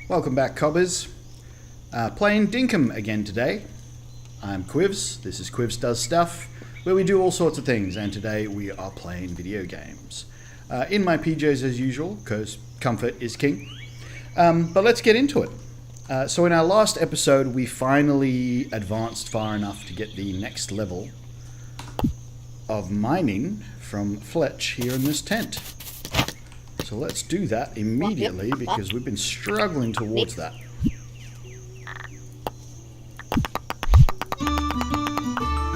Welcome back, cobbers. Playing Dinkum again today. I'm Quivs. This is Quivs Does Stuff, where we do all sorts of things, and today we are playing video games. In my PJs as usual, because comfort is king. But let's get into it. So in our last episode, we finally advanced far enough to get the next level of mining from Fletch here in this tent. So let's do that immediately because we've been struggling towards that.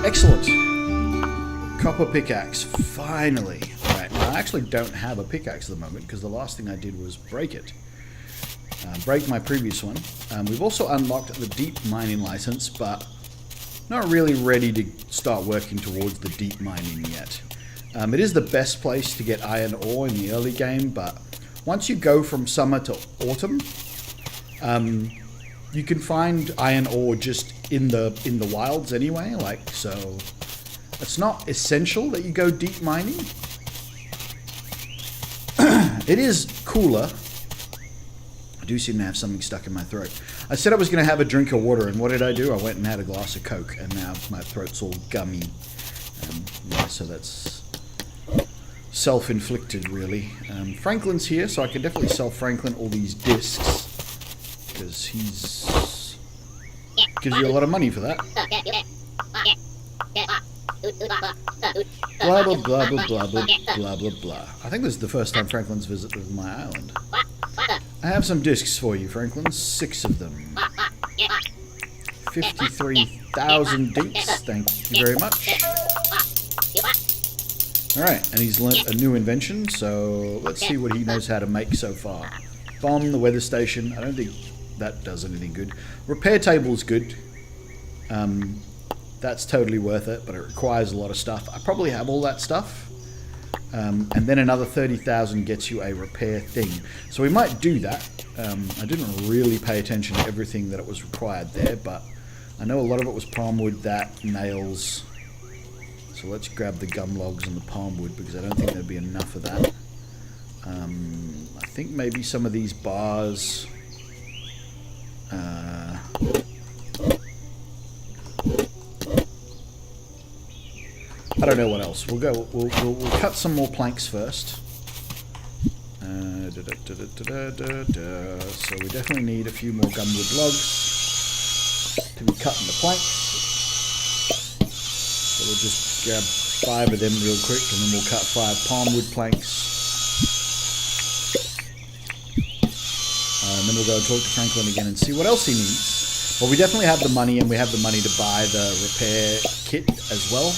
Excellent. Copper pickaxe, finally. Right, now I actually don't have a pickaxe at the moment because the last thing I did was break it. Break my previous one. We've also unlocked the deep mining license, but not really ready to start working towards the deep mining yet. It is the best place to get iron ore in the early game, but once you go from summer to autumn, you can find iron ore just in the wilds anyway. So it's not essential that you go deep mining. It is cooler. I do seem to have something stuck in my throat. I said I was going to have a drink of water, and what did I do? I went and had a glass of Coke, and now my throat's all gummy. So that's self-inflicted, really. Franklin's here, so I can definitely sell Franklin all these discs, because he's gives you a lot of money for that. Blah blah blah blah blah blah blah blah blah. I think this is the first time Franklin's visited my island. I have some discs for you, Franklin. 6 of them. 53,000 dinks. Thank you very much. Alright, and he's learnt a new invention, so let's see what he knows how to make so far. Bomb the weather station. I don't think that does anything good. Repair table's good. That's totally worth it, but it requires a lot of stuff. I probably have all that stuff. And then another 30,000 gets you a repair thing. So we might do that. I didn't really pay attention to everything that it was required there, but I know a lot of it was palm wood, that, nails. So let's grab the gum logs and the palm wood because I don't think there'd be enough of that. I think maybe some of these bars. I don't know what else. We'll cut some more planks first. So we definitely need a few more gumwood logs to be cut into planks. So we'll just grab 5 of them real quick, and then we'll cut 5 palm wood planks. And then we'll go and talk to Franklin again and see what else he needs. Well, we definitely have the money, and we have the money to buy the repair kit as well.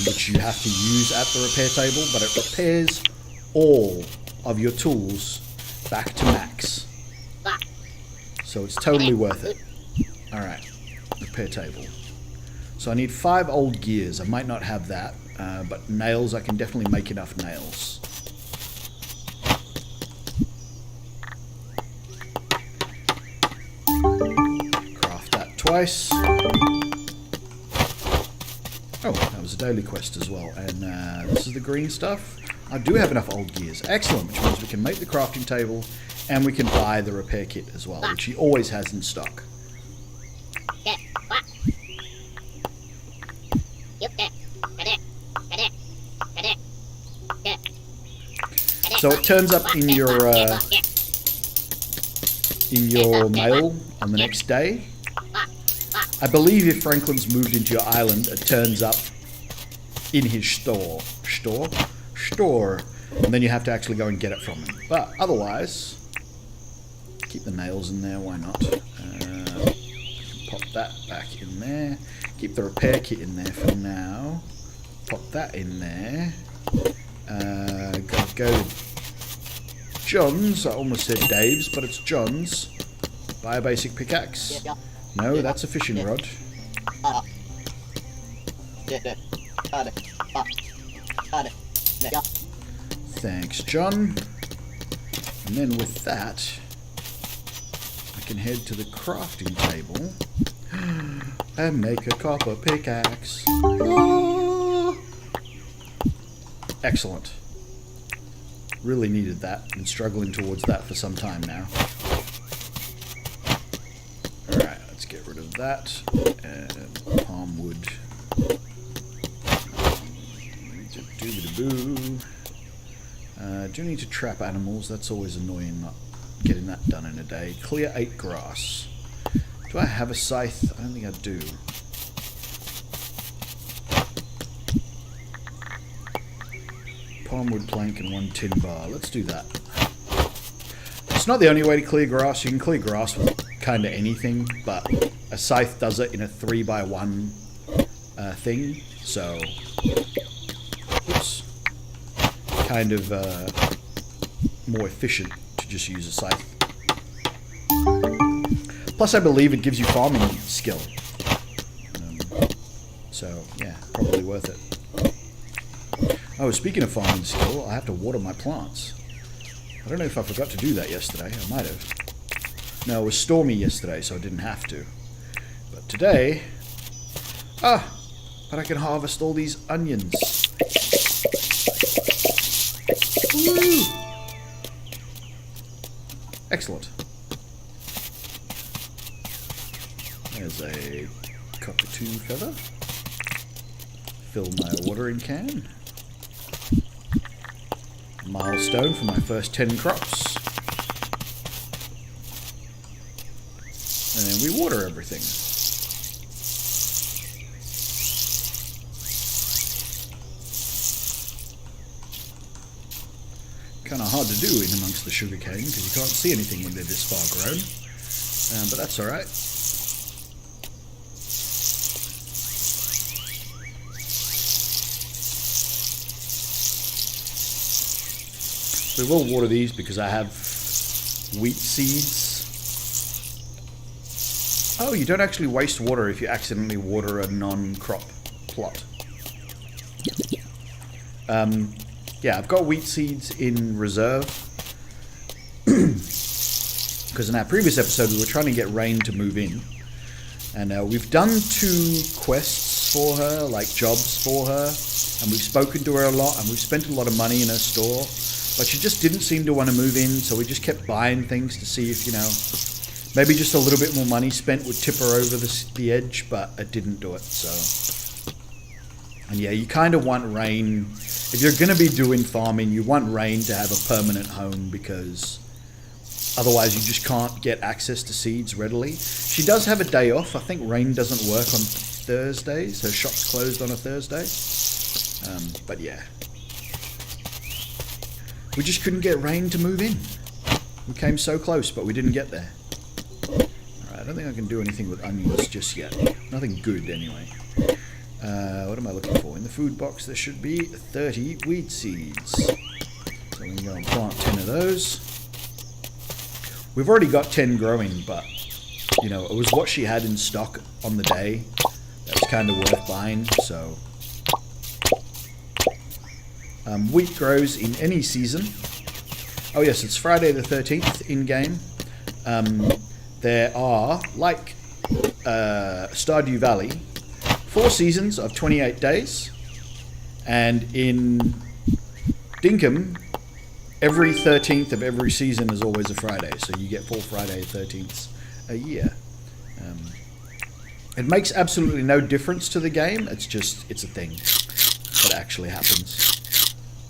Which you have to use at the repair table, but it repairs all of your tools back to max. So it's totally worth it. Alright, repair table. So I need 5 old gears. I might not have that, but nails, I can definitely make enough nails. Craft that twice. Oh, that was a daily quest as well. And this is the green stuff. I do have enough old gears. Excellent, which means we can make the crafting table and we can buy the repair kit as well, which he always has in stock. So it turns up in your mail on the next day. I believe if Franklin's moved into your island, it turns up in his store, and then you have to actually go and get it from him. But otherwise, keep the nails in there, why not? Pop that back in there. Keep the repair kit in there for now. Pop that in there. Go to John's. I almost said Dave's, but it's John's. Buy a basic pickaxe. No, that's a fishing rod. Thanks, John. And then with that, I can head to the crafting table and make a copper pickaxe. Oh. Excellent. Really needed that. Been struggling towards that for some time now. of that, and palm wood. Doobie-doo. Do need to trap animals. That's always annoying, not getting that done in a day. Clear 8 grass. Do I have a scythe? I don't think I do. Palm wood plank and 1 tin bar. Let's do that. It's not the only way to clear grass. You can clear grass with kind of anything, but a scythe does it in a 3x1 thing. So, oops. Kind of more efficient to just use a scythe. Plus, I believe it gives you farming skill. So, yeah, probably worth it. Oh, speaking of farming skill, I have to water my plants. I don't know if I forgot to do that yesterday. I might have. No, it was stormy yesterday, so I didn't have to. But today... but I can harvest all these onions. Woo! Excellent. There's a cockatoo feather. Fill my watering can. Milestone for my first 10 crops. And then we water everything. Kind of hard to do in amongst the sugarcane because you can't see anything when they're this far grown. But that's alright. We will water these because I have wheat seeds. Oh, you don't actually waste water if you accidentally water a non-crop plot. Yeah, I've got wheat seeds in reserve. Because in our previous episode we were trying to get Rayne to move in. And we've done 2 quests for her, like jobs for her. And we've spoken to her a lot and we've spent a lot of money in her store. But she just didn't seem to want to move in, so we just kept buying things to see if, you know, maybe just a little bit more money spent would tip her over the edge, but it didn't do it, so. And yeah, you kind of want Rayne, if you're going to be doing farming, you want Rayne to have a permanent home because otherwise you just can't get access to seeds readily. She does have a day off. I think Rayne doesn't work on Thursdays. Her shop's closed on a Thursday. But yeah. We just couldn't get Rayne to move in. We came so close, but we didn't get there. Alright, I don't think I can do anything with onions just yet. Nothing good, anyway. What am I looking for? In the food box, there should be 30 wheat seeds. So we can go and plant 10 of those. We've already got 10 growing, but, you know, it was what she had in stock on the day. That was kind of worth buying, so... wheat grows in any season. Oh yes, it's Friday the 13th in-game. There are, like Stardew Valley, 4 seasons of 28 days. And in Dinkum, every 13th of every season is always a Friday. So you get 4 Friday 13ths a year. It makes absolutely no difference to the game. It's just, it's a thing that actually happens.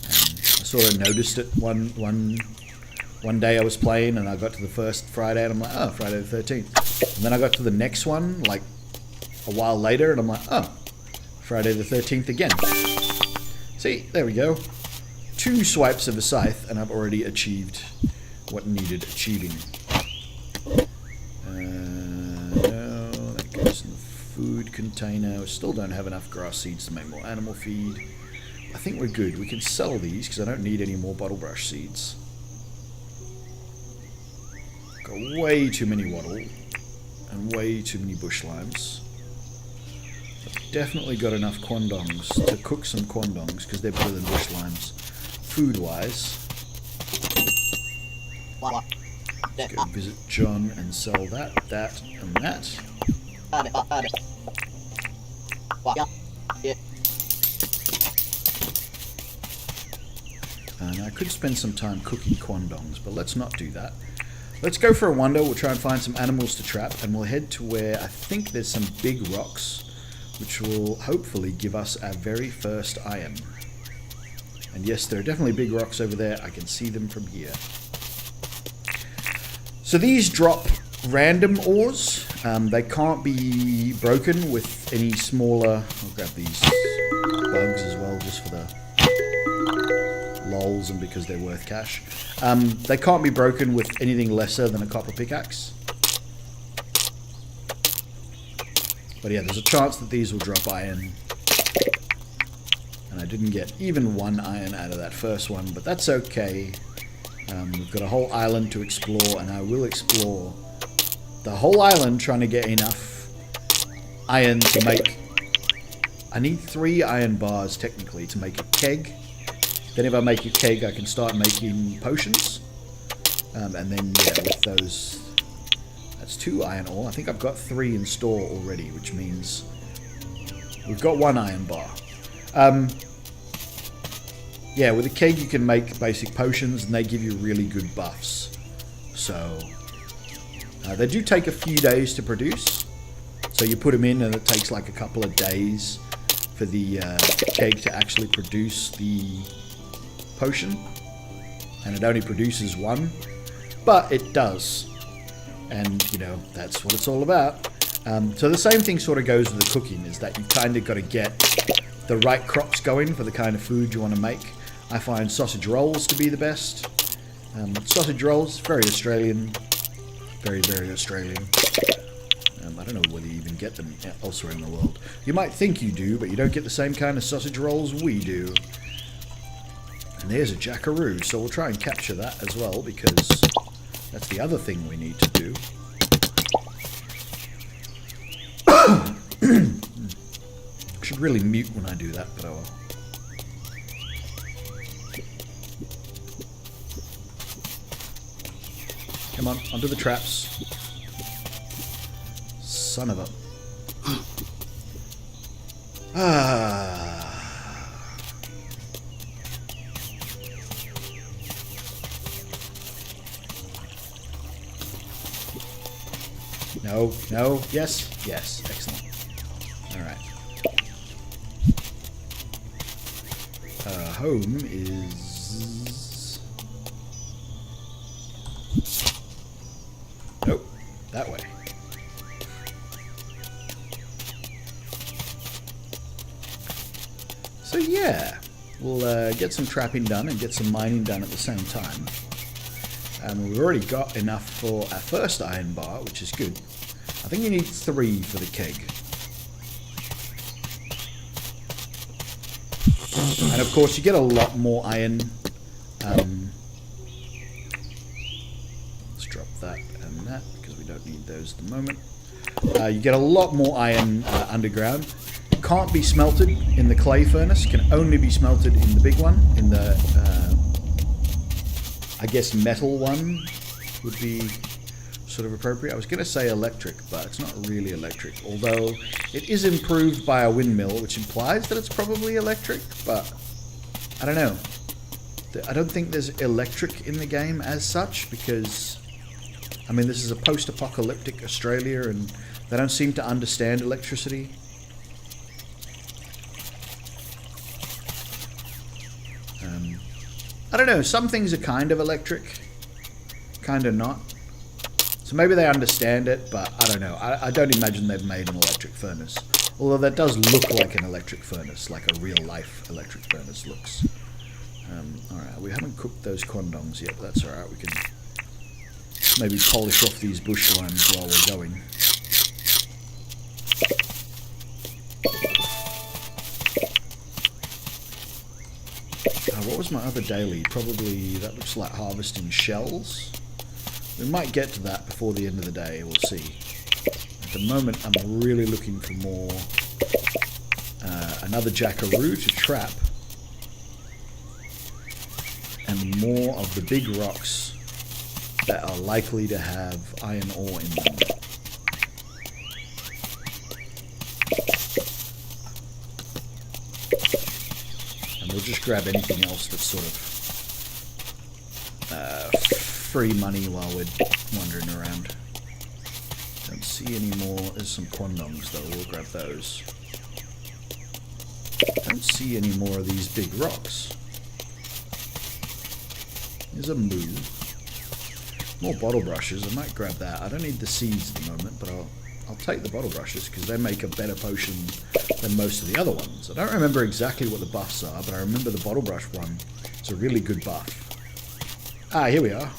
I sort of noticed it one day I was playing and I got to the first Friday and I'm like, oh, Friday the 13th. And then I got to the next one like a while later and I'm like, oh, Friday the 13th again. See, there we go. 2 swipes of a scythe and I've already achieved what needed achieving. No, that goes in the food container. We still don't have enough grass seeds to make more animal feed. I think we're good. We can sell these because I don't need any more bottle brush seeds. Got way too many wattle and way too many bush limes. I've definitely got enough quandongs to cook some quandongs because they're better than bush limes food-wise. Let's go visit John and sell that, and that. And I could spend some time cooking quandongs, but let's not do that. Let's go for a wander. We'll try and find some animals to trap, and we'll head to where I think there's some big rocks, which will hopefully give us our very first iron. And yes, there are definitely big rocks over there. I can see them from here. So these drop random ores. They can't be broken with any smaller... I'll grab these bugs as well, just for the lols and because they're worth cash. They can't be broken with anything lesser than a copper pickaxe. But yeah, there's a chance that these will drop iron. And I didn't get even one iron out of that first one, but that's okay. We've got a whole island to explore, and I will explore the whole island trying to get enough iron to make... I need 3 iron bars, technically, to make a keg. Then if I make a keg, I can start making potions. And then, yeah, with those... That's 2 iron ore. I think I've got 3 in store already, which means we've got 1 iron bar. Yeah, with a keg you can make basic potions, and they give you really good buffs. So, they do take a few days to produce. So you put them in, and it takes like a couple of days for the keg to actually produce the potion. And it only produces 1, but it does. And, you know, that's what it's all about. So the same thing sort of goes with the cooking, is that you've kind of got to get the right crops going for the kind of food you want to make. I find sausage rolls to be the best. Sausage rolls, very Australian. Very, very Australian. I don't know whether you even get them elsewhere in the world. You might think you do, but you don't get the same kind of sausage rolls we do. And there's a jackaroo, so we'll try and capture that as well, because that's the other thing we need to do. I should really mute when I do that, but oh well. Come on, onto the traps. Son of a... No, no, yes, yes, excellent. Alright. Home is... Nope, that way. So yeah, we'll get some trapping done and get some mining done at the same time. We've already got enough for our first iron bar, which is good. I think you need 3 for the keg. And of course you get a lot more iron. Let's drop that and that, because we don't need those at the moment. You get a lot more iron underground. Can't be smelted in the clay furnace, can only be smelted in the big one, in the, I guess metal one would be sort of appropriate. I was going to say electric, but it's not really electric, although it is improved by a windmill, which implies that it's probably electric, but I don't know. I don't think there's electric in the game as such, because, I mean, this is a post-apocalyptic Australia, and they don't seem to understand electricity. I don't know, some things are kind of electric, kind of not. So maybe they understand it, but I don't know. I don't imagine they've made an electric furnace. Although that does look like an electric furnace, like a real-life electric furnace looks. Alright, we haven't cooked those condongs yet, but that's alright. We can maybe polish off these bush limes while we're going. What was my other daily? Probably, that looks like harvesting shells. We might get to that before the end of the day, we'll see. At the moment, I'm really looking for more, another jackaroo to trap. And more of the big rocks that are likely to have iron ore in them. We'll just grab anything else that's sort of free money while we're wandering around. Don't see any more. There's some quandongs though, we'll grab those. Don't see any more of these big rocks. There's a moo. More bottle brushes, I might grab that. I don't need the seeds at the moment, but I'll take the bottle brushes because they make a better potion than most of the other ones. I don't remember exactly what the buffs are, but I remember the bottle brush one is a really good buff. Ah, here we are.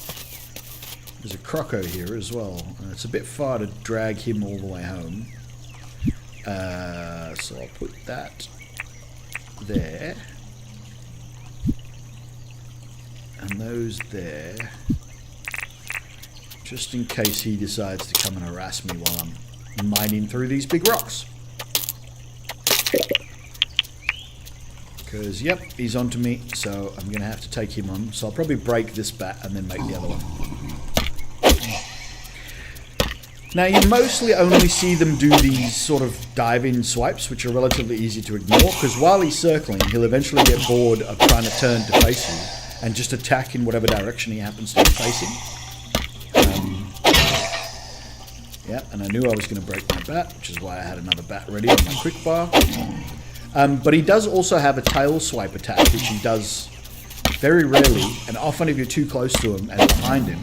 There's a croco here as well. It's a bit far to drag him all the way home. So I'll put that there. And those there. Just in case he decides to come and harass me while I'm mining through these big rocks. Because, yep, he's onto me, so I'm going to have to take him on. So I'll probably break this bat and then make the other one. Now, you mostly only see them do these sort of dive-in swipes, which are relatively easy to ignore, because while he's circling, he'll eventually get bored of trying to turn to face you and just attack in whatever direction he happens to be facing. Yeah, and I knew I was going to break my bat, which is why I had another bat ready on my quick bar. But he does also have a tail swipe attack, which he does very rarely, and often if you're too close to him and behind him,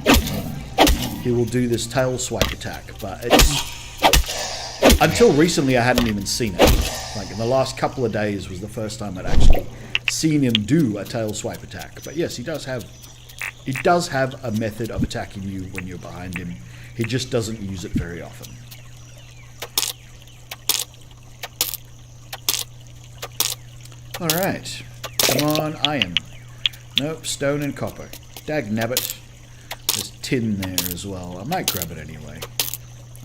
he will do this tail swipe attack. But it's until recently I hadn't even seen it. Like in the last couple of days was the first time I'd actually seen him do a tail swipe attack. But yes, he does have a method of attacking you when you're behind him. He just doesn't use it very often. Alright. Come on, iron. Nope, stone and copper. Dagnabbit. There's tin there as well. I might grab it anyway.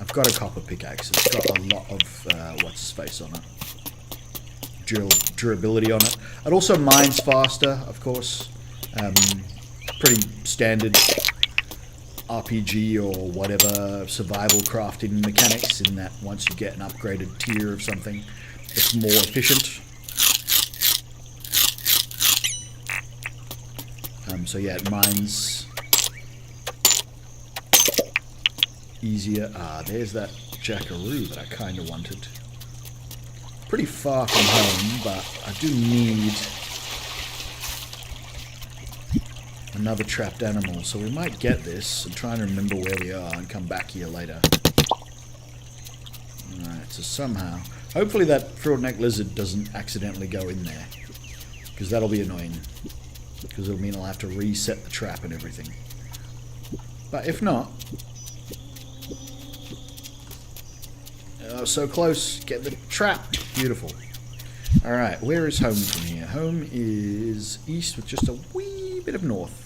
I've got a copper pickaxe. It's got a lot of, what's-his-face on it. Durability on it. It also mines faster, of course. Pretty standard RPG or whatever survival crafting mechanics in that once you get an upgraded tier of something, it's more efficient. So yeah, it mines easier. Ah, there's that jackaroo that I kind of wanted. Pretty far from home, but I do need another trapped animal, so we might get this and try and remember where we are and come back here later. Alright, so somehow, hopefully that frilled neck lizard doesn't accidentally go in there, because that'll be annoying, because it'll mean I'll have to reset the trap and everything. But if not, oh, so close, get the trap, beautiful. Alright, where is home from here? Home is east with just a wee bit of north.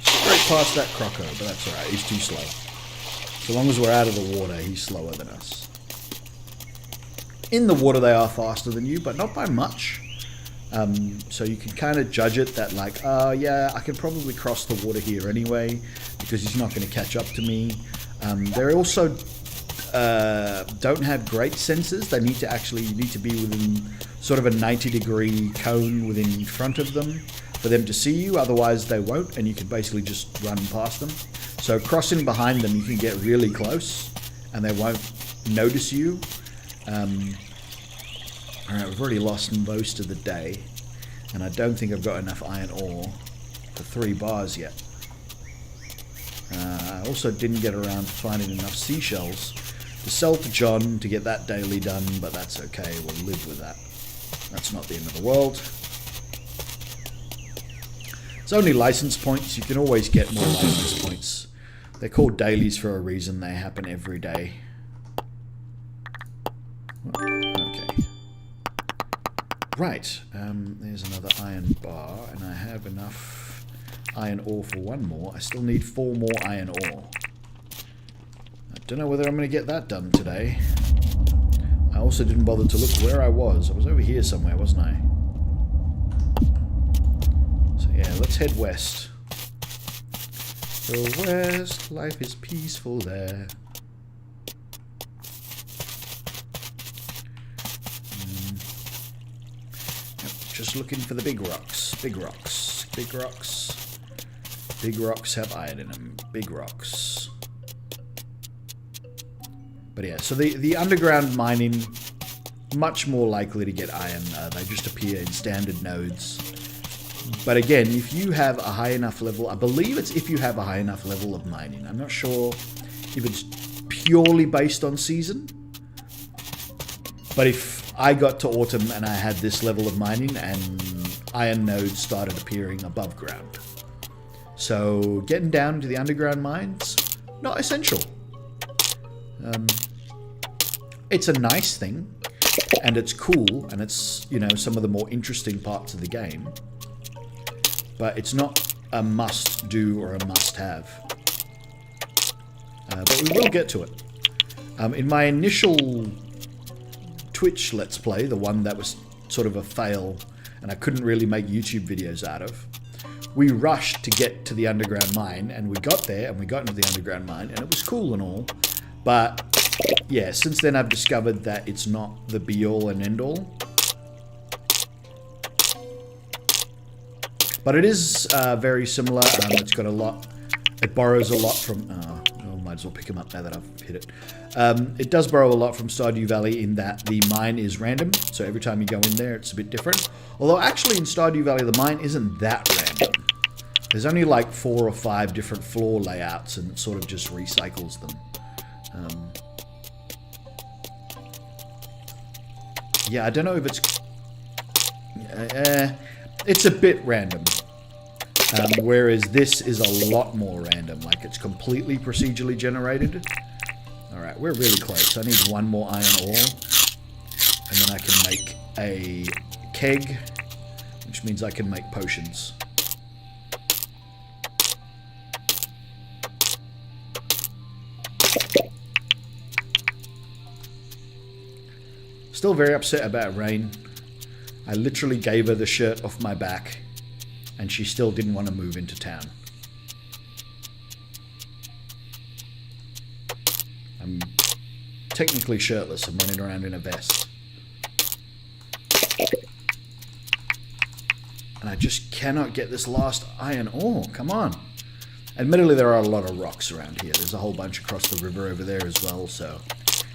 Straight past that croco, but that's alright, he's too slow. So long as we're out of the water, he's slower than us. In the water they are faster than you, but not by much. So you can kind of judge it that like, yeah, I can probably cross the water here anyway, because he's not going to catch up to me. They're also don't have great senses. They need to be within sort of a 90-degree cone within front of them for them to see you, otherwise they won't, and you can basically just run past them. So crossing behind them, you can get really close and they won't notice you. Alright, we've already lost most of the day, and I don't think I've got enough iron ore for 3 bars yet. I also didn't get around to finding enough seashells to sell to John to get that daily done, but that's okay, we'll live with that. That's not the end of the world. It's only license points, you can always get more license points. They're called dailies for a reason, they happen every day. Okay. Right, there's another iron bar, and I have enough iron ore for 1 more. I still need 4 more iron ore. I don't know whether I'm going to get that done today. I also didn't bother to look where I was. I was over here somewhere, wasn't I? So yeah, let's head west. The west, life is peaceful there. Just looking for the big rocks, big rocks, big rocks. Big rocks have iron in them. Big rocks. But yeah, so the underground mining, much more likely to get iron. They just appear in standard nodes. But again, if you have a high enough level, I believe it's if you have a high enough level of mining. I'm not sure if it's purely based on season. But if I got to autumn and I had this level of mining and iron nodes started appearing above ground. So getting down to the underground mines, not essential. It's a nice thing, and it's cool, and it's, you know, some of the more interesting parts of the game. But it's not a must-do or a must-have. But we will get to it. In my initial Twitch Let's Play, the one that was sort of a fail, and I couldn't really make YouTube videos out of, we rushed to get to the underground mine, and we got there, and we got into the underground mine, and it was cool and all. But yeah, since then I've discovered that it's not the be-all and end-all. But it is very similar. It's got a lot. It borrows a lot from. Might as well pick them up now that I've hit it. It does borrow a lot from Stardew Valley in that the mine is random. So every time you go in there, it's a bit different. Although actually in Stardew Valley, the mine isn't that random. There's only like 4 or 5 different floor layouts, and it sort of just recycles them. Yeah, I don't know if it's a bit random. Whereas this is a lot more random. Like, it's completely procedurally generated. Alright, we're really close. I need one more iron ore. And then I can make a keg, which means I can make potions. Still very upset about Rayne. I literally gave her the shirt off my back, and she still didn't want to move into town. I'm technically shirtless. I'm running around in a vest. And I just cannot get this last iron ore. Come on. Admittedly, there are a lot of rocks around here. There's a whole bunch across the river over there as well, so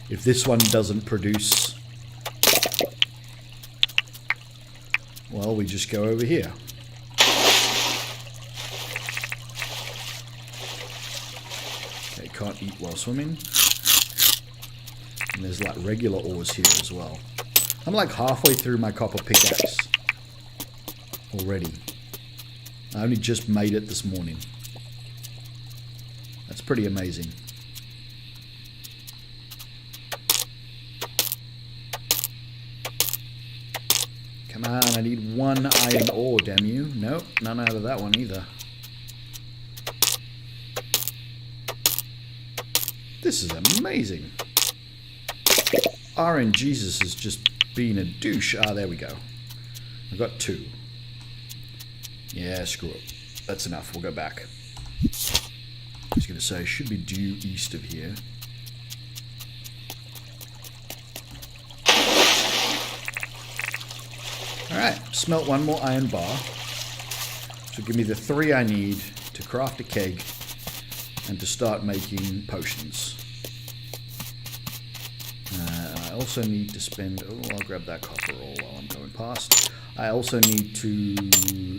if this one doesn't produce, well, we just go over here. Okay, can't eat while swimming. And there's like regular ores here as well. I'm like halfway through my copper pickaxe already. I only just made it this morning. That's pretty amazing. Come on, I need one iron ore, damn you. Nope, none out of that one either. This is amazing. RNGesus has just been a douche. Ah, there we go. I've got 2. Yeah, screw it. That's enough. We'll go back. I was going to say, should be due east of here. Alright, smelt one more iron bar. So give me the 3 I need to craft a keg and to start making potions. I also need to spend... Oh, I'll grab that copper ore while I'm going past. I also need to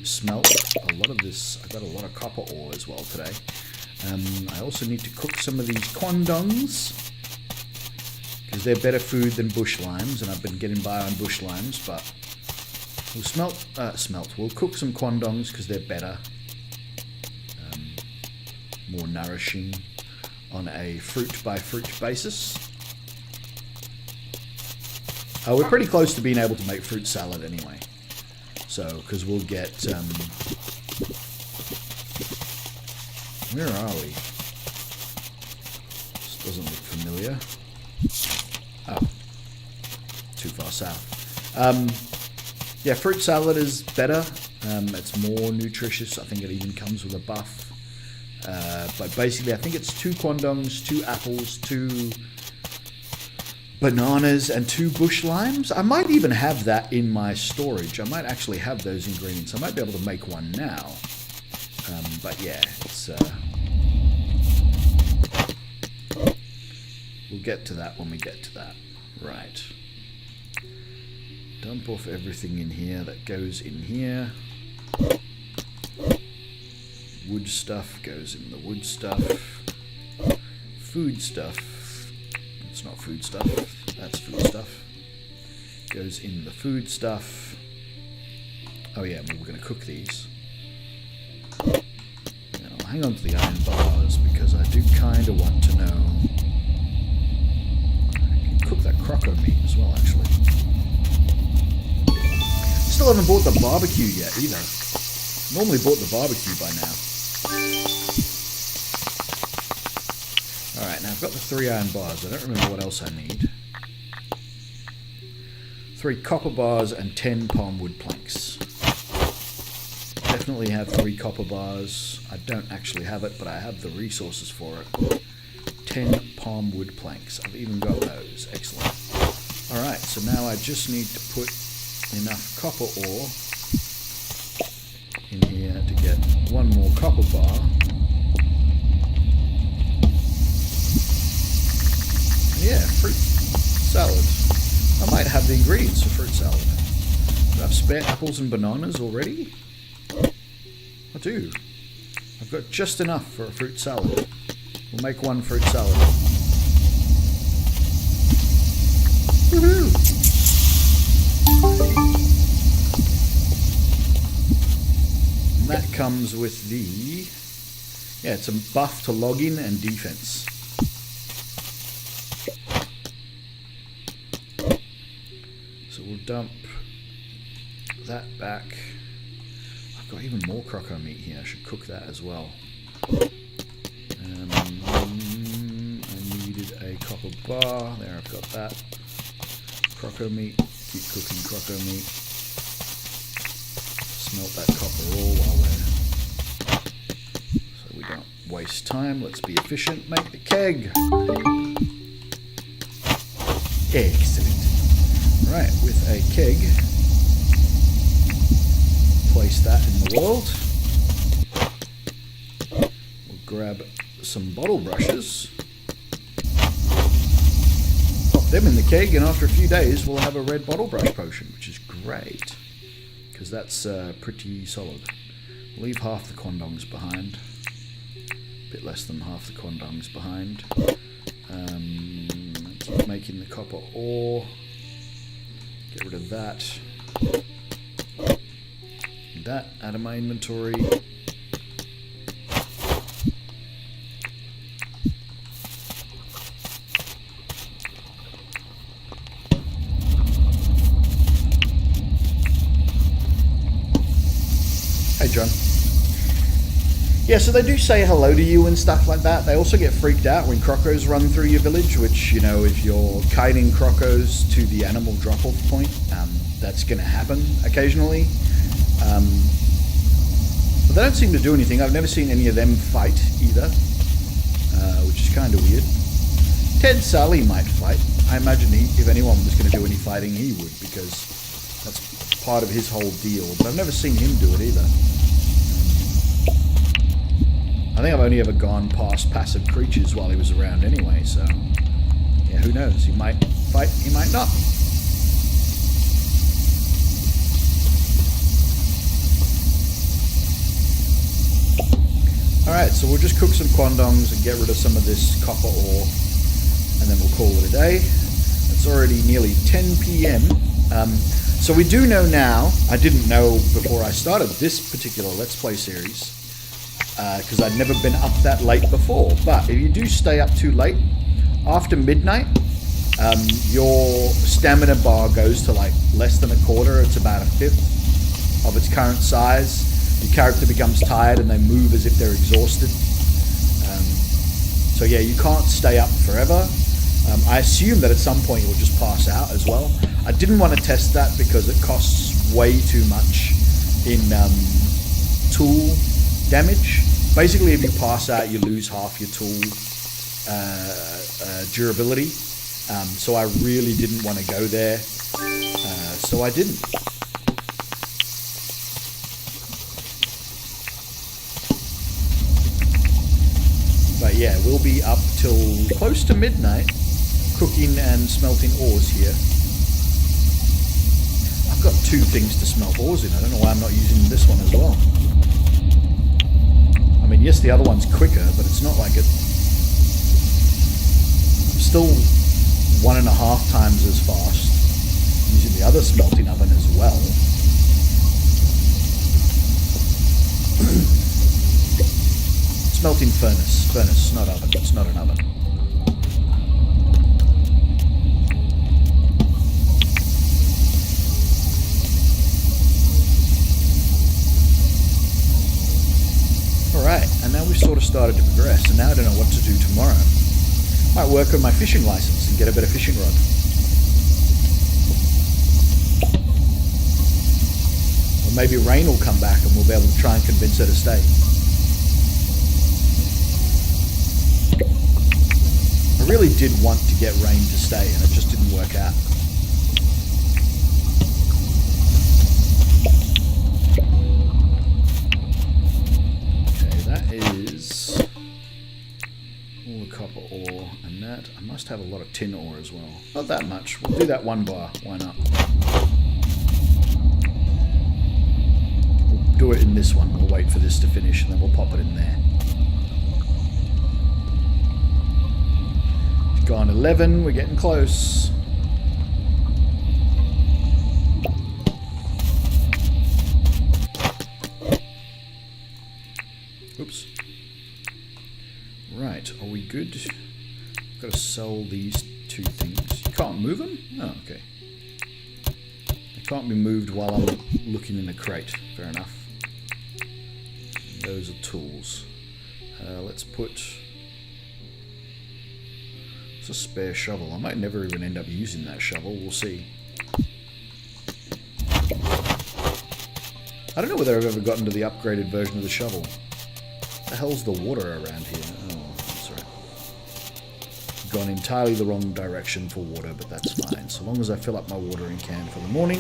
smelt a lot of this. I got a lot of copper ore as well today. I also need to cook some of these quandongs, because they're better food than bush limes, and I've been getting by on bush limes, but we'll we'll cook some quandongs because they're better, more nourishing on a fruit by fruit basis. We're pretty close to being able to make fruit salad anyway, so because we'll get where are we? This doesn't look familiar. Oh, too far south. Yeah, fruit salad is better. It's more nutritious. I think it even comes with a buff. But basically, I think it's 2 quandongs, 2 apples, 2 bananas, and 2 bush limes. I might even have that in my storage. I might actually have those ingredients. I might be able to make one now. But yeah, it's we'll get to that when we get to that. Right. Dump off everything in here that goes in here. Wood stuff goes in the wood stuff. Food stuff. It's not food stuff. That's food stuff. Goes in the food stuff. Oh yeah, we're going to cook these. And I'll hang on to the iron bars because I do kind of want to know. I can cook that croco meat as well, actually. Still haven't bought the barbecue yet either. Normally bought the barbecue by now. Alright, now I've got the 3 iron bars. I don't remember what else I need. 3 copper bars and 10 palm wood planks. Definitely have 3 copper bars. I don't actually have it, but I have the resources for it. 10 palm wood planks. I've even got those. Excellent. Alright, so now I just need to put enough copper ore in here to get 1 more copper bar. Yeah, fruit salad. I might have the ingredients for fruit salad. Do I have spare apples and bananas already? I do. I've got just enough for a fruit salad. We'll make 1 fruit salad. Woohoo! And that comes with the... Yeah, it's a buff to login and defense. So we'll dump that back. I've got even more croco meat here. I should cook that as well. I needed a copper bar. There, I've got that. Croco meat. Keep cooking croco meat. Smelt that copper ore while we're... So we don't waste time. Let's be efficient. Make the keg. Excellent. Right, with a keg, place that in the world. We'll grab some bottle brushes, pop them in the keg, and after a few days we'll have a red bottle brush potion, which is great, because that's pretty solid. Leave half the quandongs behind, a bit less than half the quandongs behind. Keep making the copper ore. Get rid of that. That out of my inventory. Hey, John. Yeah, so they do say hello to you and stuff like that. They also get freaked out when crocos run through your village, which, you know, if you're kiting crocos to the animal drop-off point, that's going to happen occasionally. But they don't seem to do anything. I've never seen any of them fight either, which is kind of weird. Ted Sully might fight. I imagine if anyone was going to do any fighting, he would, because that's part of his whole deal. But I've never seen him do it either. I think I've only ever gone past passive creatures while he was around anyway, so yeah, who knows? He might fight, he might not. Alright, so we'll just cook some quandongs and get rid of some of this copper ore, and then we'll call it a day. It's already nearly 10 PM. So we do know now, I didn't know before I started this particular Let's Play series, because I'd never been up that late before, but if you do stay up too late, after midnight, your stamina bar goes to like less than a quarter. It's about a fifth of its current size. Your character becomes tired and they move as if they're exhausted. So yeah, you can't stay up forever. I assume that at some point you'll just pass out as well. I didn't want to test that because it costs way too much in tool damage. Basically, if you pass out, you lose half your tool durability. So I really didn't want to go there. So I didn't. yeah, we'll be up till close to midnight cooking and smelting ores here. I've got 2 things to smelt ores in. I don't know why I'm not using this one as well. I mean, yes, the other one's quicker, but it's not like it... I'm still 1.5 times as fast using the other smelting oven as well. Smelting furnace, not oven. It's not an oven. Alright, and now we've sort of started to progress, and now I don't know what to do tomorrow. Might work on my fishing license and get a better fishing rod. Or maybe Rayne will come back and we'll be able to try and convince her to stay. I really did want to get Rayne to stay, and it just didn't work out. Okay, that is all the copper ore, and that I must have a lot of tin ore as well. Not that much. We'll do that 1 bar. Why not? We'll do it in this one. We'll wait for this to finish, and then we'll pop it in there. Gone 11, we're getting close. Oops. Right, are we good? Got to sell these 2 things. You can't move them? Oh, okay. They can't be moved while I'm looking in the crate. Fair enough. Those are tools. Let's put... a spare shovel. I might never even end up using that shovel. We'll see. I don't know whether I've ever gotten to the upgraded version of the shovel. What the hell's the water around here? Oh, that's right. Gone entirely the wrong direction for water, but that's fine. So long as I fill up my watering can for the morning.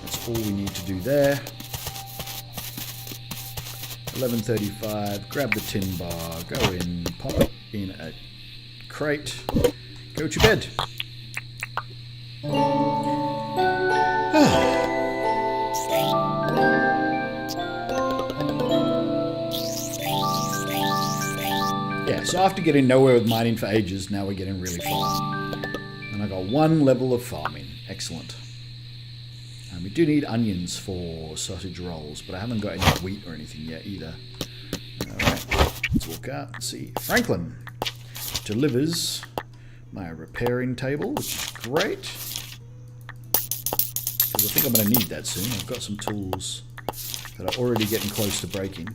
That's all we need to do there. 11:35. Grab the tin bar. Go in. Pop it in a crate. Go to bed. Yeah, so after getting nowhere with mining for ages, now we're getting really far. And I got 1 level of farming. Excellent. And we do need onions for sausage rolls, but I haven't got any wheat or anything yet either. Alright, let's walk out and see. Franklin delivers my repairing table, which is great. Because I think I'm going to need that soon. I've got some tools that are already getting close to breaking.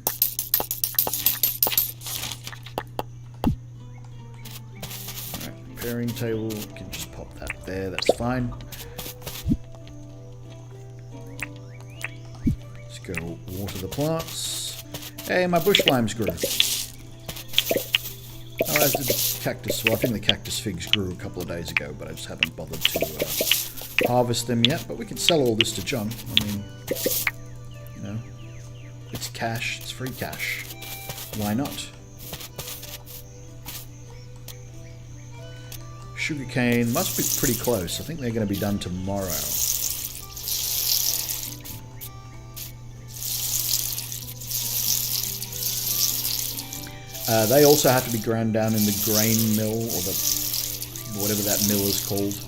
Alright, repairing table. We can just pop that there. That's fine. Let's go water the plants. Hey, my bush limes grew. Oh, as did the cactus. Well, I think the cactus figs grew a couple of days ago, but I just haven't bothered to harvest them yet. But we can sell all this to John. I mean, you know, it's cash. It's free cash. Why not? Sugarcane must be pretty close. I think they're going to be done tomorrow. They also have to be ground down in the grain mill, or the whatever that mill is called,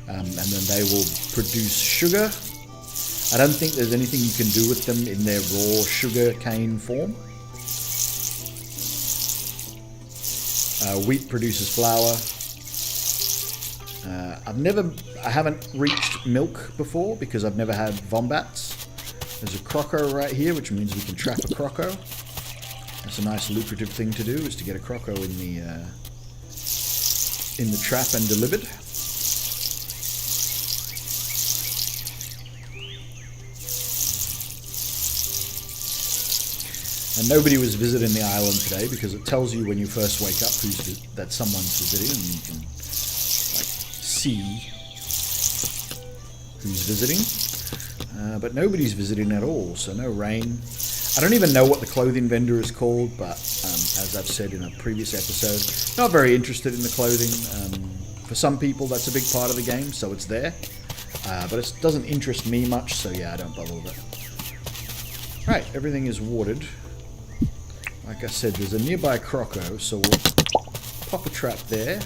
and then they will produce sugar. I don't think there's anything you can do with them in their raw sugar cane form. Wheat produces flour. I haven't reached milk before because I've never had wombats. There's a croco right here, which means we can trap a croco. That's a nice lucrative thing to do, is to get a croco in the trap and delivered. And nobody was visiting the island today because it tells you when you first wake up that someone's visiting, and you can like see who's visiting. But nobody's visiting at all, so no Rayne. I don't even know what the clothing vendor is called, but as I've said in a previous episode, not very interested in the clothing. For some people, that's a big part of the game, so it's there. But it doesn't interest me much, so yeah, I don't bother with it. Right, everything is watered. Like I said, there's a nearby croco, so we'll pop a trap there.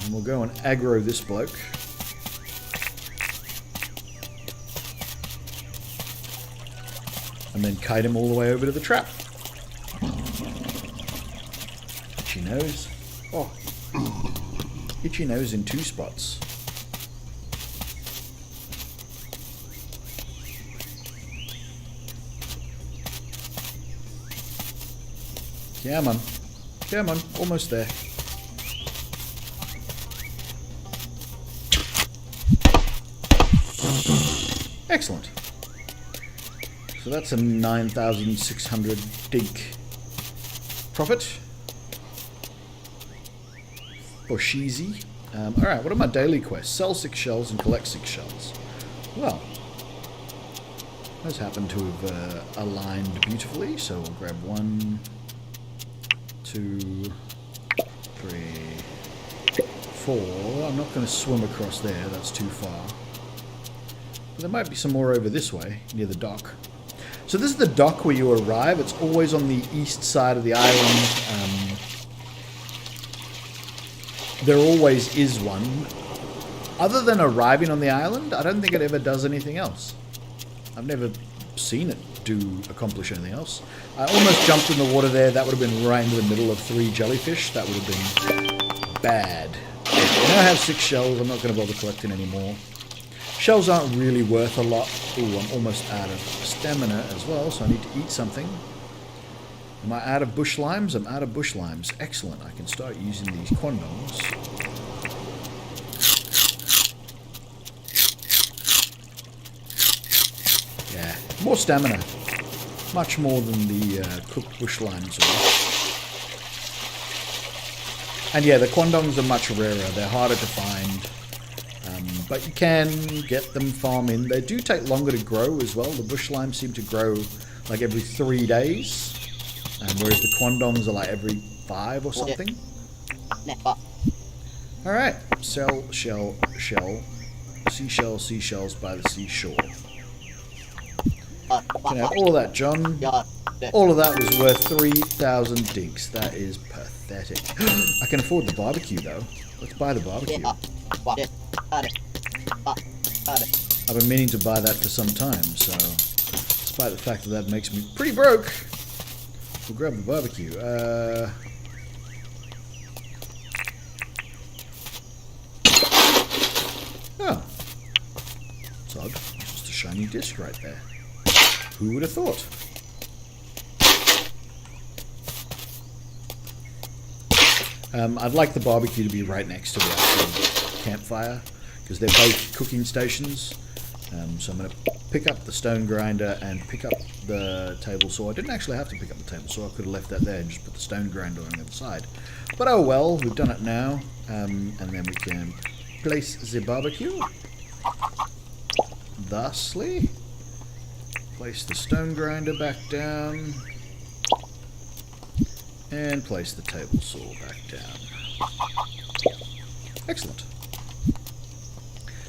And we'll go and aggro this bloke. And then kite him all the way over to the trap. Itchy nose. Oh. Itchy nose in 2 spots. Come on. Come on. Almost there. Excellent. So that's a 9,600 dink profit. For Sheezy. Alright, what are my daily quests? Sell 6 shells and collect 6 shells. Well, those happen to have aligned beautifully, so we'll grab 1, 2, 3, 4. I'm not going to swim across there, that's too far. But there might be some more over this way, near the dock. So this is the dock where you arrive. It's always on the east side of the island. There always is one. Other than arriving on the island, I don't think it ever does anything else. I've never seen it accomplish anything else. I almost jumped in the water there. That would have been right in the middle of 3 jellyfish. That would have been bad. Now I have 6 shells. I'm not going to bother collecting anymore. Shells aren't really worth a lot. Ooh, I'm almost out of stamina as well, so I need to eat something. Am I out of bush limes? I'm out of bush limes. Excellent. I can start using these quandongs. Yeah, more stamina. Much more than the cooked bush limes are. And yeah, the quandongs are much rarer. They're harder to find. But you can get them farming. They do take longer to grow as well. The bush limes seem to grow like every 3 days. Whereas the quandongs are like every 5 or something. Alright. Sell, shell, shell. Seashell, seashells by the seashore. Can have all of that, John. All of that was worth 3,000 dinks. That is pathetic. I can afford the barbecue though. Let's buy the barbecue. I've been meaning to buy that for some time, so despite the fact that that makes me pretty broke, we'll grab the barbecue. Oh. It's odd. Just a shiny disc right there. Who would have thought? I'd like the barbecue to be right next to the actual campfire, because they're both cooking stations. So I'm going to pick up the stone grinder and pick up the table saw. I didn't actually have to pick up the table saw. I could have left that there and just put the stone grinder on the other side. But oh well, we've done it now. And then we can place the barbecue. Thusly. Place the stone grinder back down. And place the table saw back down. Excellent.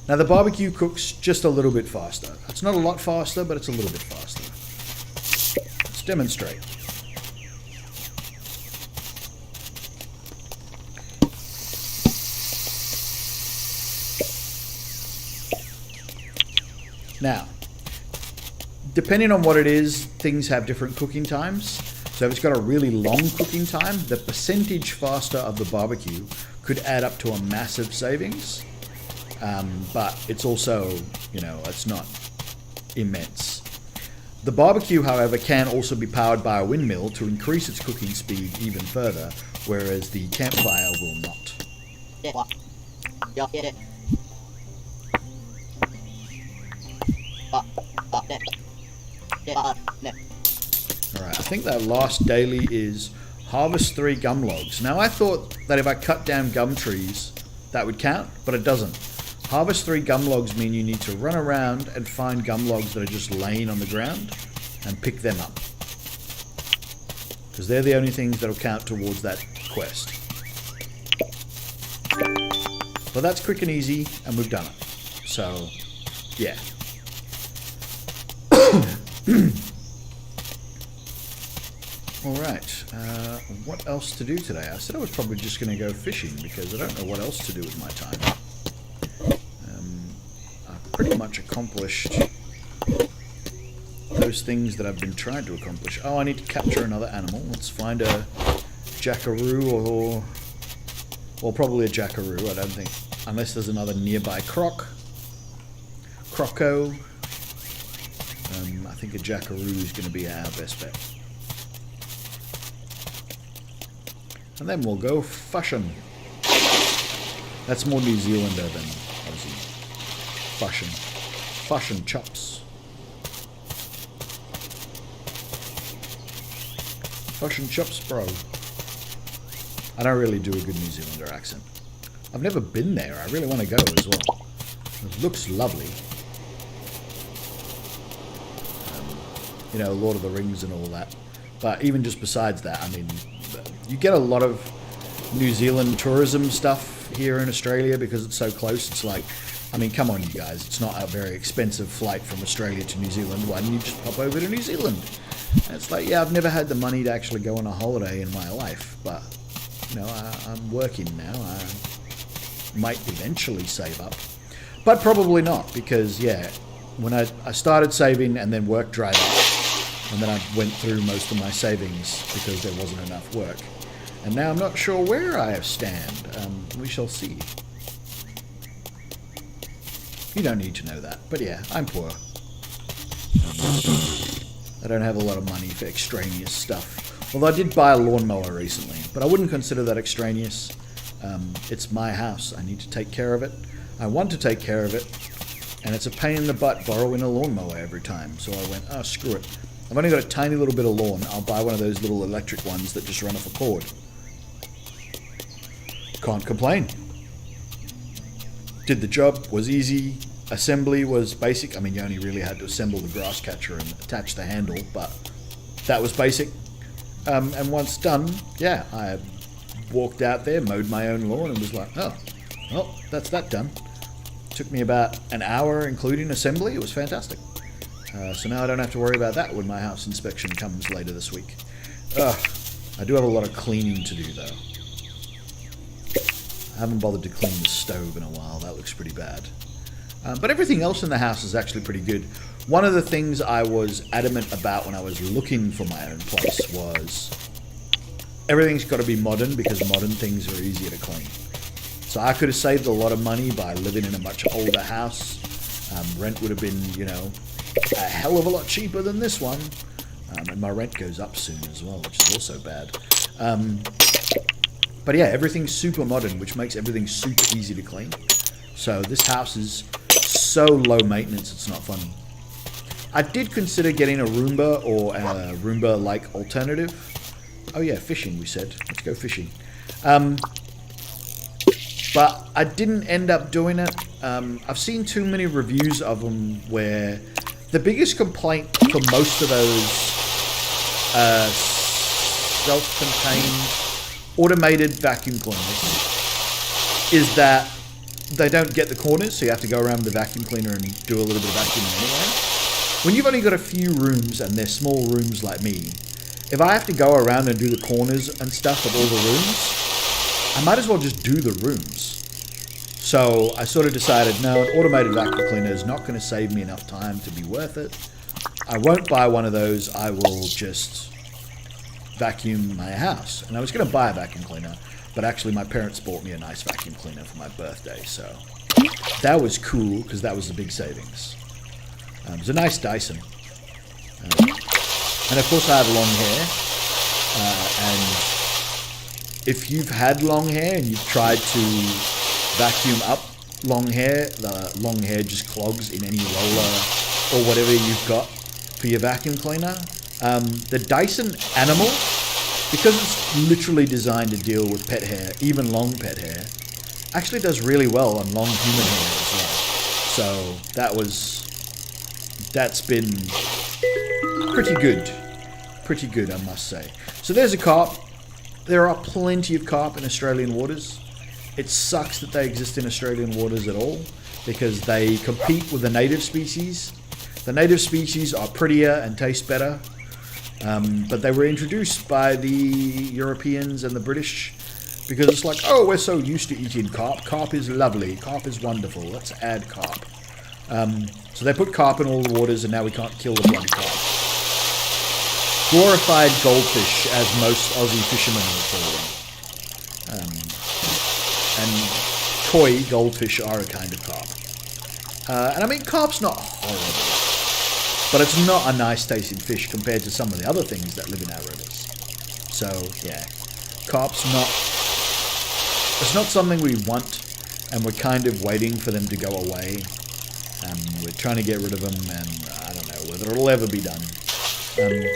Now the barbecue cooks just a little bit faster. It's not a lot faster, but it's a little bit faster. Let's demonstrate. Now, depending on what it is, things have different cooking times. So if it's got a really long cooking time, the percentage faster of the barbecue could add up to a massive savings. But it's also, you know, it's not immense. The barbecue, however, can also be powered by a windmill to increase its cooking speed even further, whereas the campfire will not. Alright, I think that last daily is harvest 3 gum logs. Now I thought that if I cut down gum trees, that would count, but it doesn't. Harvest 3 gum logs mean you need to run around and find gum logs that are just laying on the ground. and pick them up. Because they're the only things that'll count towards that quest. But that's quick and easy, and we've done it. So, yeah. Alright, what else to do today? I said I was probably just going to go fishing, because I don't know what else to do with my time. I've pretty much accomplished those things that I've been trying to accomplish. Oh, I need to capture another animal. Let's find a jackaroo or well, probably a jackaroo, I don't think. Unless there's another nearby croco. I think a jackaroo is going to be our best bet. And then we'll go fishing. That's more New Zealander than Aussie. Fishing. Fishing chops. Fishing chops, bro. I don't really do a good New Zealander accent. I've never been there. I really want to go as well. It looks lovely. You know, Lord of the Rings and all that. But even just besides that, I mean, you get a lot of New Zealand tourism stuff here in Australia because it's so close. It's like, I mean, come on, you guys. It's not a very expensive flight from Australia to New Zealand. Why don't you just pop over to New Zealand? And it's like, yeah, I've never had the money to actually go on a holiday in my life. But, you know, I'm working now. I might eventually save up. But probably not because, yeah, when I started saving and then work dried up. And then I went through most of my savings because there wasn't enough work. And now I'm not sure where I stand. We shall see. You don't need to know that. But yeah, I'm poor. I don't have a lot of money for extraneous stuff. Although I did buy a lawnmower recently. But I wouldn't consider that extraneous. It's my house. I need to take care of it. I want to take care of it. And it's a pain in the butt borrowing a lawnmower every time. So I went, oh, screw it. I've only got a tiny little bit of lawn. I'll buy one of those little electric ones that just run off a cord. Can't complain. Did the job, was easy. Assembly was basic. I mean, you only really had to assemble the grass catcher and attach the handle, but that was basic. And once done, yeah, I walked out there, mowed my own lawn, and was like, oh, well, that's that done. Took me about an hour, including assembly. It was fantastic. So now I don't have to worry about that when my house inspection comes later this week. I do have a lot of cleaning to do, though. I haven't bothered to clean the stove in a while. That looks pretty bad. But everything else in the house is actually pretty good. One of the things I was adamant about when I was looking for my own place was everything's got to be modern because modern things are easier to clean. So I could have saved a lot of money by living in a much older house. Rent would have been, you know, a hell of a lot cheaper than this one. And my rent goes up soon as well, which is also bad. But yeah, everything's super modern, which makes everything super easy to clean. So this house is so low maintenance, it's not funny. I did consider getting a Roomba or a Roomba-like alternative. Oh yeah, fishing, we said. Let's go fishing. But I didn't end up doing it. I've seen too many reviews of them where the biggest complaint for most of those self-contained automated vacuum cleaners is that they don't get the corners, so you have to go around with the vacuum cleaner and do a little bit of vacuuming anyway. When you've only got a few rooms, and they're small rooms like me, if I have to go around and do the corners and stuff of all the rooms, I might as well just do the rooms. So I sort of decided, no, an automated vacuum cleaner is not going to save me enough time to be worth it. I won't buy one of those. I will just vacuum my house. And I was going to buy a vacuum cleaner, but actually my parents bought me a nice vacuum cleaner for my birthday. So that was cool because that was the big savings. It was a nice Dyson. And of course I have long hair. And if you've had long hair and you've tried to vacuum up long hair, the long hair just clogs in any roller or whatever you've got for your vacuum cleaner. The Dyson Animal, because it's literally designed to deal with pet hair, even long pet hair, actually does really well on long human hair as well. So that's been pretty good. Pretty good, I must say. So there's a carp. There are plenty of carp in Australian waters. It sucks that they exist in Australian waters at all, because they compete with the native species. The native species are prettier and taste better, but they were introduced by the Europeans and the British because it's like, oh, we're so used to eating carp. Carp is lovely. Carp is wonderful. Let's add carp. So they put carp in all the waters, and now we can't kill the bloody carp. Glorified goldfish, as most Aussie fishermen will call them. And koi goldfish are a kind of carp. And I mean, carp's not horrible, but it's not a nice tasting fish compared to some of the other things that live in our rivers. So, yeah, carp's not... It's not something we want, and we're kind of waiting for them to go away. We're trying to get rid of them, and I don't know whether it'll ever be done.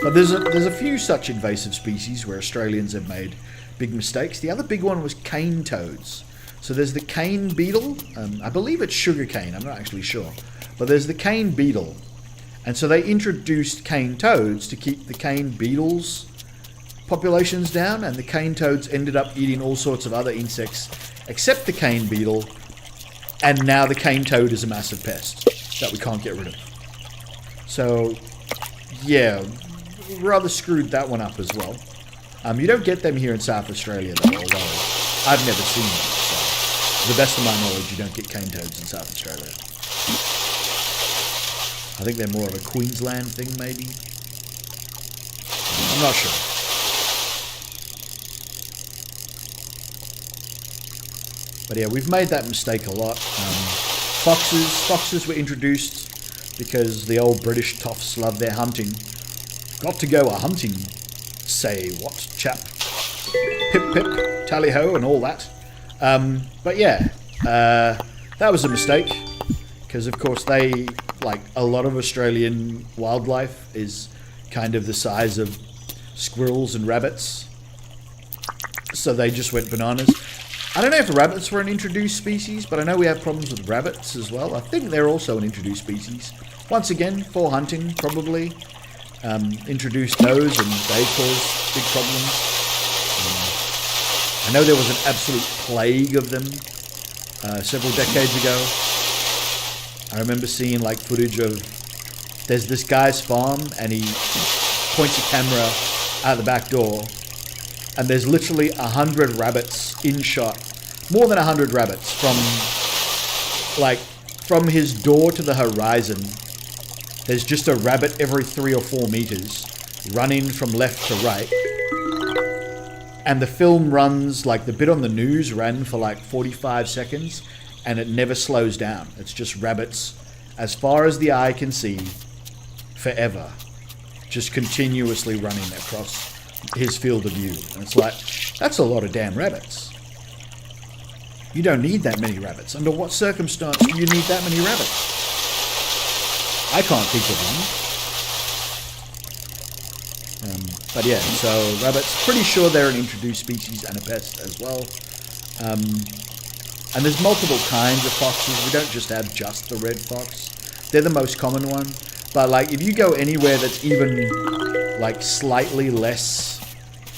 But there's a few such invasive species where Australians have made big mistakes. The other big one was cane toads. So there's the cane beetle. I believe it's sugar cane. I'm not actually sure. But there's the cane beetle. And so they introduced cane toads to keep the cane beetles populations down, and the cane toads ended up eating all sorts of other insects except the cane beetle, and now the cane toad is a massive pest that we can't get rid of. So, yeah, rather screwed that one up as well. You don't get them here in South Australia, though, although I've never seen them. So, to the best of my knowledge, you don't get cane toads in South Australia. I think they're more of a Queensland thing, maybe. I'm not sure. But yeah, we've made that mistake a lot. Foxes were introduced because the old British toffs love their hunting. Got to go a hunting, say what, chap? Pip pip, tally ho, and all that. But yeah, that was a mistake, because of course they, like a lot of Australian wildlife, is kind of the size of squirrels and rabbits. So they just went bananas. I don't know if rabbits were an introduced species, but I know we have problems with rabbits as well. I think they're also an introduced species. Once again, for hunting, probably. Introduced those, and they caused big problems. I know there was an absolute plague of them several decades ago. I remember seeing like footage of, there's this guy's farm, and he points a camera out the back door, and there's literally 100 rabbits in shot. More than 100 rabbits from his door to the horizon. There's just a rabbit every 3 or 4 meters running from left to right. And the film runs, like the bit on the news ran for like 45 seconds, and it never slows down. It's just rabbits as far as the eye can see forever, just continuously running across his field of view. And it's like, that's a lot of damn rabbits. You don't need that many rabbits. Under what circumstance do you need that many rabbits? I can't think of one. But yeah, so rabbits, pretty sure they're an introduced species and a pest as well. And there's multiple kinds of foxes. We don't just have just the red fox. They're the most common one. But like, if you go anywhere that's even like slightly less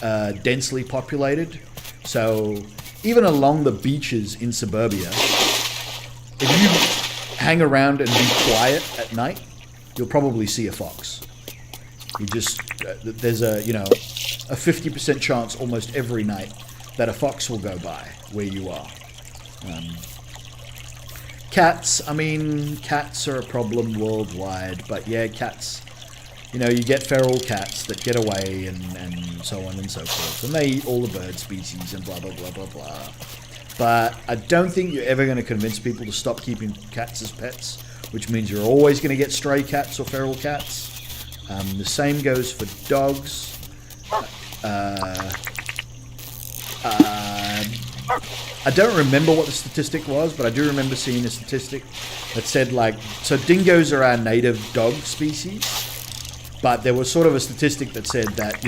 densely populated, so even along the beaches in suburbia, if you hang around and be quiet at night, you'll probably see a fox. You just, there's a 50% chance almost every night that a fox will go by where you are. Cats, I mean, cats are a problem worldwide, but yeah, cats, you get feral cats that get away and so on and so forth, and they eat all the bird species and blah, blah, blah, blah, blah. But I don't think you're ever going to convince people to stop keeping cats as pets, which means you're always going to get stray cats or feral cats. The same goes for dogs. I don't remember what the statistic was, but I do remember seeing a statistic that said, like, so dingoes are our native dog species, but there was sort of a statistic that said that,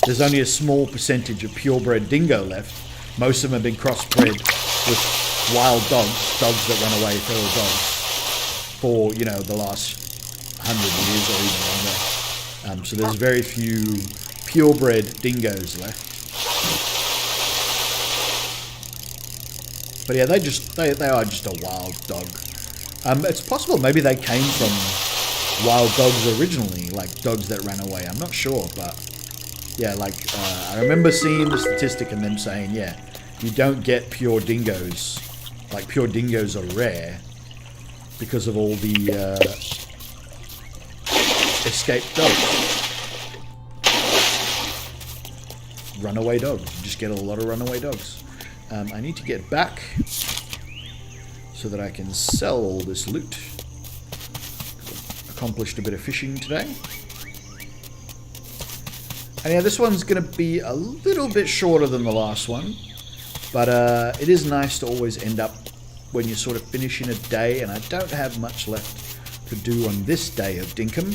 there's only a small percentage of purebred dingo left. Most of them have been crossbred with wild dogs that run away, feral dogs, for, the last 100 years or even longer. So there's very few purebred dingoes left. But yeah, they are just a wild dog. It's possible maybe they came from wild dogs originally, like dogs that ran away. I'm not sure, but yeah, like I remember seeing the statistic and them saying, yeah, you don't get pure dingoes. Like pure dingoes are rare because of all the escaped dogs. Runaway dogs. You just get a lot of runaway dogs. I need to get back so that I can sell all this loot. Accomplished a bit of fishing today. And yeah, this one's going to be a little bit shorter than the last one. But it is nice to always end up when you're sort of finishing a day. And I don't have much left to do on this day of Dinkum.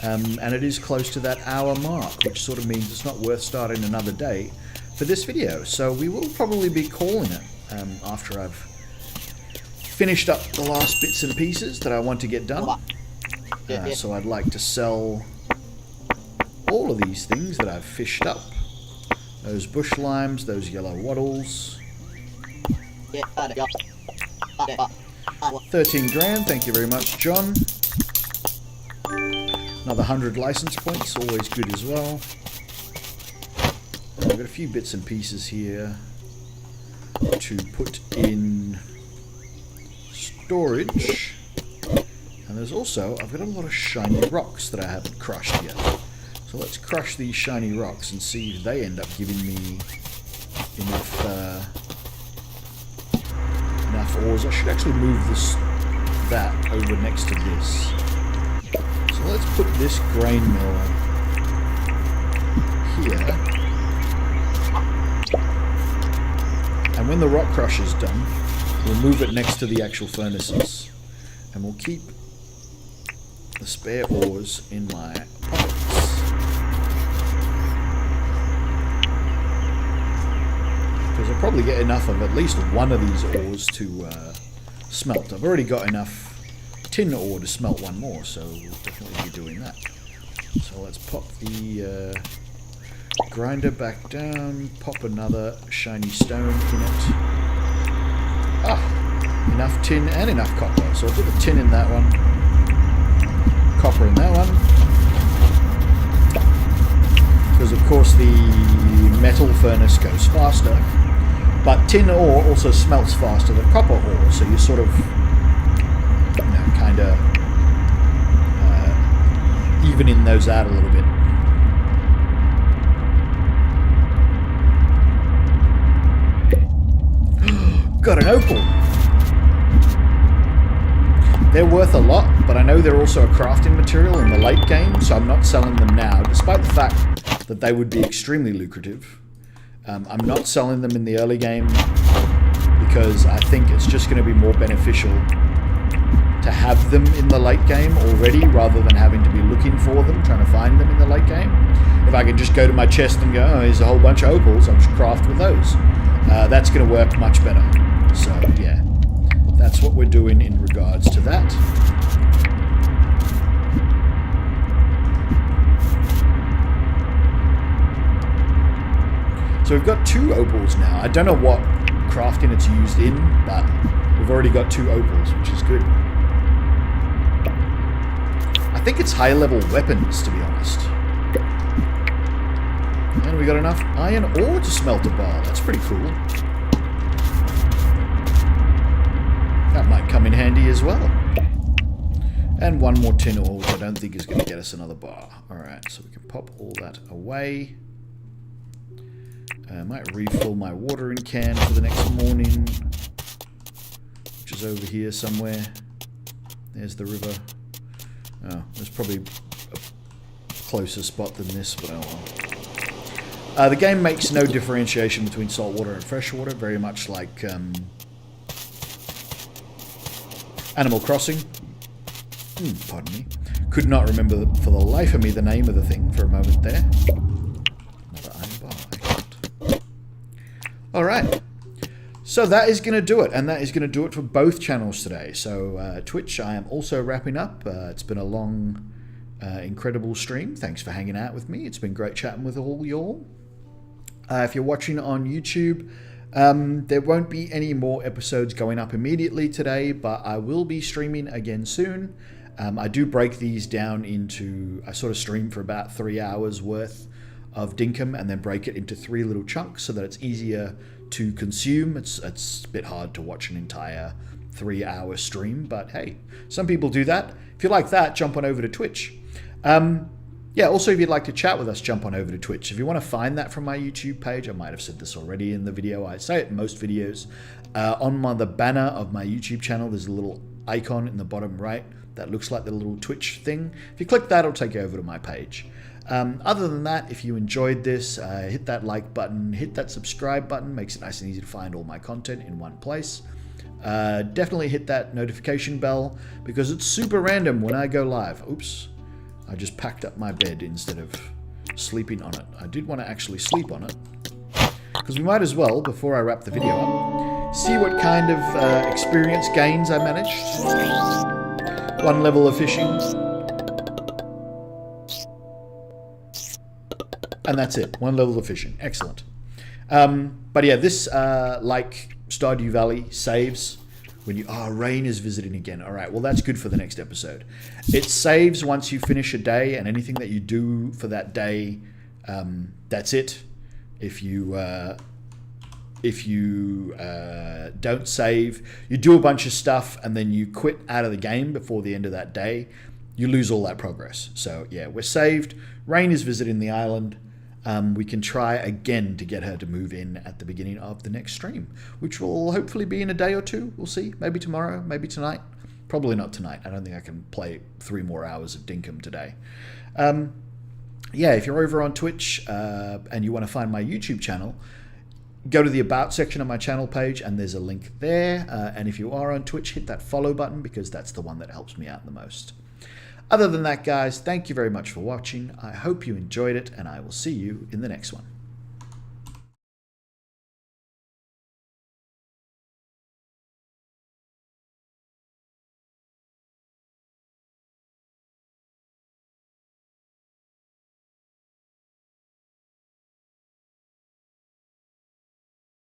And it is close to that hour mark, which sort of means it's not worth starting another day for this video. So we will probably be calling it after I've finished up the last bits and pieces that I want to get done. So I'd like to sell all of these things that I've fished up. Those bush limes, those yellow wattles. 13 grand, thank you very much, John. Another 100 license points, always good as well. I've got a few bits and pieces here to put in storage. And there's also, I've got a lot of shiny rocks that I haven't crushed yet. So let's crush these shiny rocks and see if they end up giving me enough ores. I should actually move that over next to this. So let's put this grain mill here. And when the rock crusher's done, we'll move it next to the actual furnaces. And we'll keep the spare ores in my pockets. Because I'll probably get enough of at least one of these ores to smelt. I've already got enough tin ore to smelt one more, so we'll definitely be doing that. So let's pop the grinder back down, pop another shiny stone in it. Ah, enough tin and enough copper. So I'll put the tin in that one, copper in that one. Because of course the metal furnace goes faster, but tin ore also smelts faster than copper ore, so you sort of, you know, kind of evening those out a little bit. Got an opal. They're worth a lot, but I know they're also a crafting material in the late game, so I'm not selling them now, despite the fact that they would be extremely lucrative. I'm not selling them in the early game because I think it's just going to be more beneficial to have them in the late game already rather than having to be looking for them, trying to find them in the late game. If I can just go to my chest and go, oh, here's a whole bunch of opals, I'll just craft with those. That's going to work much better. So, yeah, that's what we're doing in regards to that. So we've got 2 opals now. I don't know what crafting it's used in, but we've already got 2 opals, which is good. I think it's high-level weapons, to be honest. And we got enough iron ore to smelt a bar. That's pretty cool. That might come in handy as well. And 1 more tin ore, which I don't think is going to get us another bar. Alright, so we can pop all that away. I might refill my watering can for the next morning, which is over here somewhere. There's the river. Oh, there's probably a closer spot than this, but oh well. The game makes no differentiation between saltwater and freshwater, very much like Animal Crossing. Pardon me. Could not remember for the life of me the name of the thing for a moment there. Another iron bar. Excellent. Alright. So that is going to do it, and that is going to do it for both channels today. So Twitch, I am also wrapping up. It's been a long incredible stream. Thanks for hanging out with me. It's been great chatting with all y'all. If you're watching on YouTube, there won't be any more episodes going up immediately today, but I will be streaming again soon. I do break these down into, I sort of stream for about 3 hours worth of Dinkum and then break it into 3 little chunks so that it's easier to consume. It's a bit hard to watch an entire 3-hour stream, but hey, some people do that. If you like that, jump on over to Twitch. Yeah, also if you'd like to chat with us, jump on over to Twitch. If you want to find that from my YouTube page, I might have said this already in the video. I say it in most videos. On the banner of my YouTube channel, there's a little icon in the bottom right that looks like the little Twitch thing. If you click that, it'll take you over to my page. Other than that, if you enjoyed this, hit that like button, hit that subscribe button. Makes it nice and easy to find all my content in one place. Definitely hit that notification bell because it's super random when I go live. Oops, I just packed up my bed instead of sleeping on it. I did want to actually sleep on it because we might as well, before I wrap the video up, see what kind of experience gains I managed. 1 level of fishing. And that's it. 1 level of fishing. Excellent. But yeah, this, like Stardew Valley, saves when you... Oh, Rayne is visiting again. All right, well, that's good for the next episode. It saves once you finish a day, and anything that you do for that day, that's it. If you don't save, you do a bunch of stuff, and then you quit out of the game before the end of that day, you lose all that progress. So yeah, we're saved. Rayne is visiting the island. We can try again to get her to move in at the beginning of the next stream, which will hopefully be in a day or 2. We'll see. Maybe tomorrow, maybe tonight. Probably not tonight. I don't think I can play 3 more hours of Dinkum today. Yeah, if you're over on Twitch and you want to find my YouTube channel, go to the About section of my channel page and there's a link there. And if you are on Twitch, hit that follow button because that's the one that helps me out the most. Other than that, guys, thank you very much for watching. I hope you enjoyed it, and I will see you in the next one.